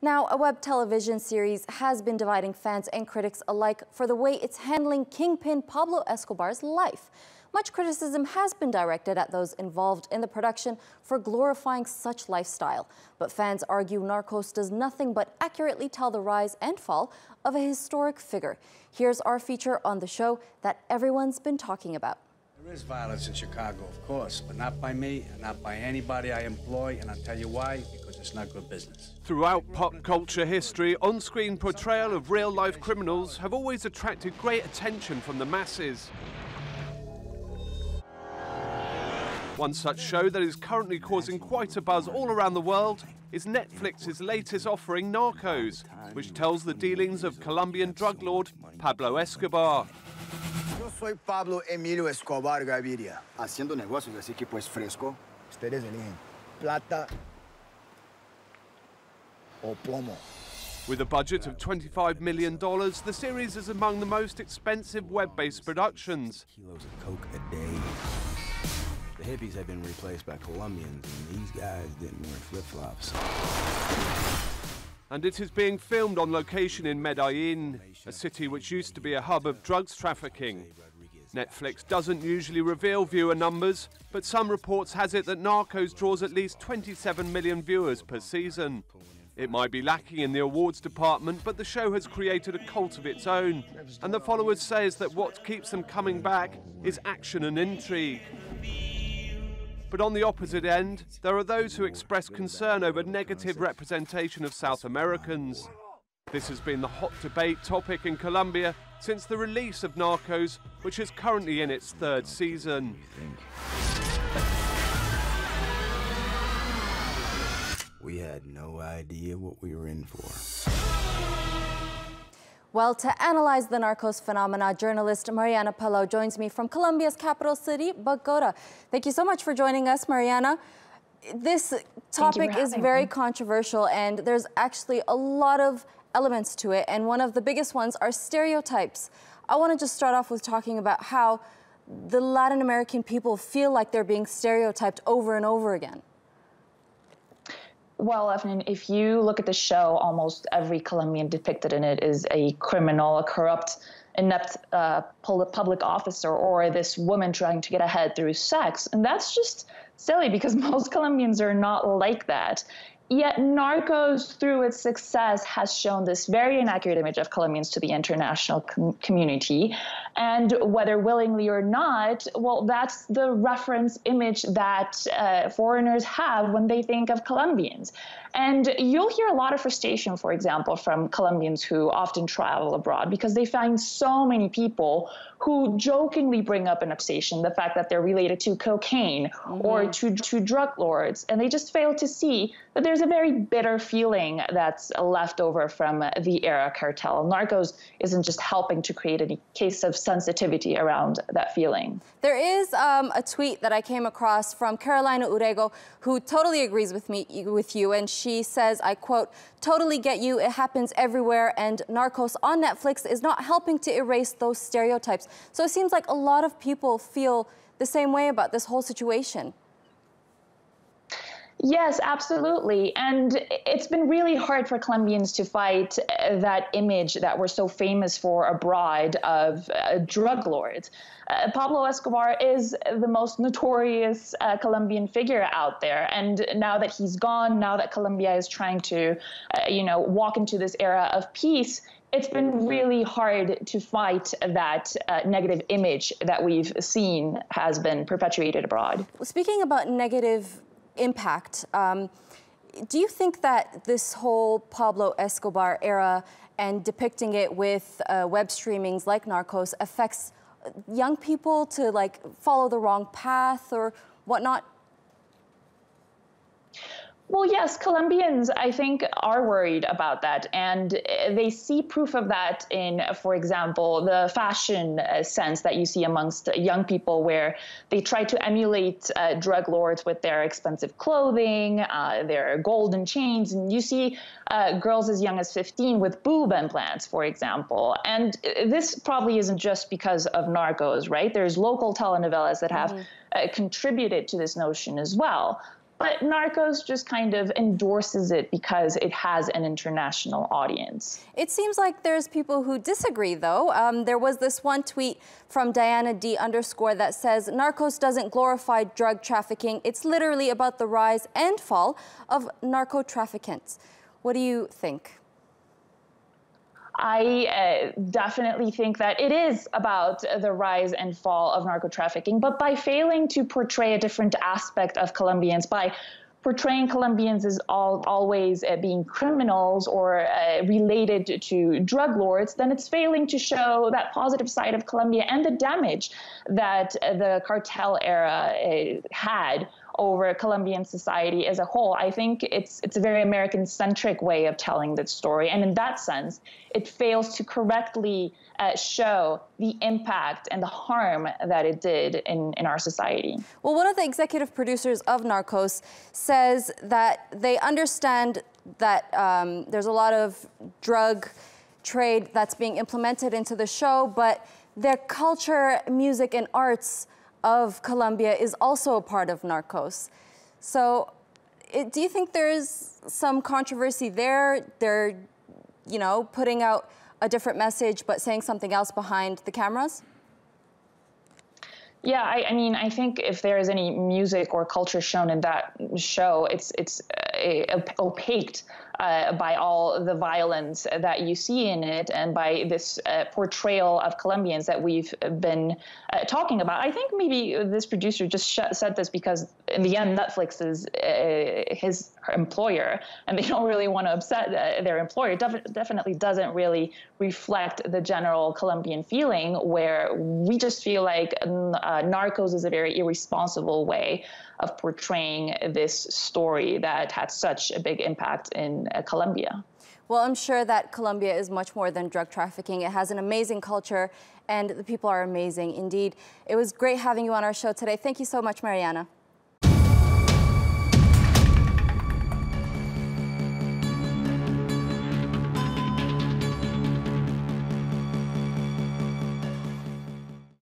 Now, a web television series has been dividing fans and critics alike for the way it's handling kingpin Pablo Escobar's life. Much criticism has been directed at those involved in the production for glorifying such lifestyle. But fans argue Narcos does nothing but accurately tell the rise and fall of a historic figure. Here's our feature on the show that everyone's been talking about. There is violence in Chicago, of course, but not by me and not by anybody I employ, and I'll tell you why, because it's not good business. Throughout pop culture history, on-screen portrayal of real-life criminals have always attracted great attention from the masses. One such show that is currently causing quite a buzz all around the world is Netflix's latest offering, Narcos, which tells the dealings of Colombian drug lord Pablo Escobar. Yo soy Pablo Emilio Escobar Gaviria. Haciendo negocios, así que pues fresco. Ustedes eligen plata o plomo. With a budget of $25 million, the series is among the most expensive web-based productions. Kilos of coke a day. The hippies have been replaced by Colombians, and these guys didn't wear flip-flops. And it is being filmed on location in Medellin, a city which used to be a hub of drugs trafficking. Netflix doesn't usually reveal viewer numbers, but some reports has it that Narcos draws at least 27 million viewers per season. It might be lacking in the awards department, but the show has created a cult of its own. And the followers say that what keeps them coming back is action and intrigue. But on the opposite end, there are those who express concern over negative representation of South Americans. This has been the hot debate topic in Colombia since the release of Narcos, which is currently in its third season. We had no idea what we were in for. Well, to analyze the Narcos phenomena, journalist Mariana Palau joins me from Colombia's capital city, Bogota. Thank you so much for joining us, Mariana. This topic is very controversial, and there's actually a lot of elements to it, and one of the biggest ones are stereotypes. I want to just start off with talking about how the Latin American people feel like they're being stereotyped over and over again. Well, Evelyn, if you look at the show, almost every Colombian depicted in it is a criminal, a corrupt, inept public officer, or this woman trying to get ahead through sex. And that's just silly because most Colombians are not like that. Yet Narcos, through its success, has shown this very inaccurate image of Colombians to the international community. And whether willingly or not, well, that's the reference image that foreigners have when they think of Colombians. And you'll hear a lot of frustration, for example, from Colombians who often travel abroad because they find so many people who jokingly bring up an obsession, the fact that they're related to cocaine or to drug lords, and they just fail to see that there's a very bitter feeling that's left over from the era cartel. Narcos isn't just helping to create a case of sensitivity around that feeling. There is a tweet that I came across from Carolina Urego, who totally agrees with you, and she says, I quote, "Totally get you, it happens everywhere, and Narcos on Netflix is not helping to erase those stereotypes." So it seems like a lot of people feel the same way about this whole situation. Yes, absolutely. And it's been really hard for Colombians to fight that image that we're so famous for abroad of drug lords. Pablo Escobar is the most notorious Colombian figure out there. And now that he's gone, now that Colombia is trying to, walk into this era of peace, it's been really hard to fight that negative image that we've seen has been perpetuated abroad. Speaking about negative impact, do you think that this whole Pablo Escobar era and depicting it with web streamings like Narcos affects young people to follow the wrong path or whatnot? Well, yes, Colombians, I think, are worried about that. And they see proof of that in, for example, the fashion sense that you see amongst young people, where they try to emulate drug lords with their expensive clothing, their golden chains. And you see girls as young as 15 with boob implants, for example. And this probably isn't just because of Narcos, right? There's local telenovelas that have contributed to this notion as well. But Narcos just kind of endorses it because it has an international audience. It seems like there's people who disagree, though. There was this one tweet from Diana D_ that says, Narcos doesn't glorify drug trafficking. It's literally about the rise and fall of narco traffickants. What do you think? I definitely think that it is about the rise and fall of narco trafficking, but by failing to portray a different aspect of Colombians, by portraying Colombians as always being criminals or related to drug lords, then it's failing to show that positive side of Colombia and the damage that the cartel era had over Colombian society as a whole. I think it's a very American-centric way of telling that story. And in that sense, it fails to correctly show the impact and the harm that it did in our society. Well, one of the executive producers of Narcos says that they understand that there's a lot of drug trade that's being implemented into the show, but their culture, music, and arts of Colombia is also a part of Narcos. So do you think there's some controversy there? They're, you know, putting out a different message but saying something else behind the cameras? Yeah, I mean, I think if there is any music or culture shown in that show, it's opaqued by all the violence that you see in it and by this portrayal of Colombians that we've been talking about. I think maybe this producer just said this because in the end, Netflix is his employer, and they don't really want to upset their employer. Definitely doesn't really reflect the general Colombian feeling, where we just feel like Narcos is a very irresponsible way of portraying this story that had such a big impact in Colombia. Well, I'm sure that Colombia is much more than drug trafficking. It has an amazing culture, and the people are amazing indeed. It was great having you on our show today. Thank you so much, Mariana.